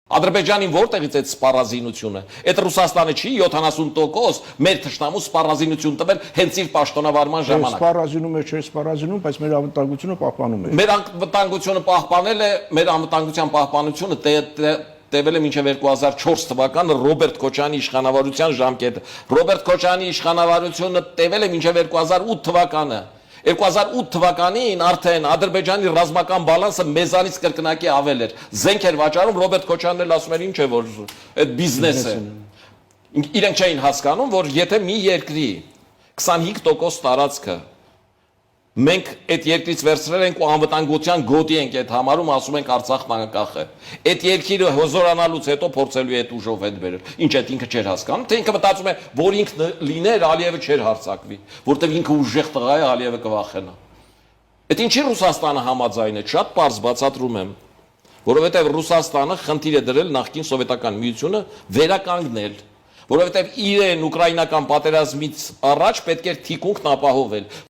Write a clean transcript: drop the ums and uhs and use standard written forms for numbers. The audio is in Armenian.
Ադրբեջանին որտեղից այդ սպառազինությունը։ Այդ Ռուսաստանը չի 70% մեր թշնամու սպառազինություն տվել հենց իր պաշտոնավարման ժամանակ։ Սպառազինում է, չէ սպառազինում, բայց մեր անվտանգությունը պահպանում է։ Մեր անվտանգությունը պահպանել է, մեր անվտանգության պահպանությունը տևել է մինչև 2004 թվականը Ռոբերտ Քոչարյանի իշխանավարության ժամկետը։ Ռոբերտ Քոչարյանի իշխանավարությունը տևել է մինչև 2008 թվականը։ 2008 թվականին արդեն Ադրբեջանի ռազմական բալանսը մեզանից կրկնակի ավել էր։ Զենք էր վաճառում, Ռոբերտ Քոչարյանն էլ ասում էր ինչ է, որ այդ բիզնես է։ Իրենք չէին հասկանում, որ եթե մի երկրի 25% տարածքը մենք այդ երկրից վերցրել ենք ու անվտանգության գոտի ենք այդ համարում, ասում ենք Արցախն անկախ է։ Այդ երկիրը հզորանալուց հետո փորձելու է այդ ուժով հետ բերել։ Ինչ այդ ինքը չէր հասկանում, թե ինքը մտածում է, որ ինքն լիներ, Ալիևը չէր հարձակվի, որտեվ ինքը ուժեղ տղա է, Ալիևը կվախենա։ Այդ ինչի Ռուսաստանը համաձայն է, շատ պարզ բացատրում եմ, որովհետև Ռուսաստանը խնդիր է դրել նախկին սովետական միությունը վերականգնել, որովհետև իրեն ուկրաինական պատերազմից առաջ պետք էր թիկունքն ապահովել։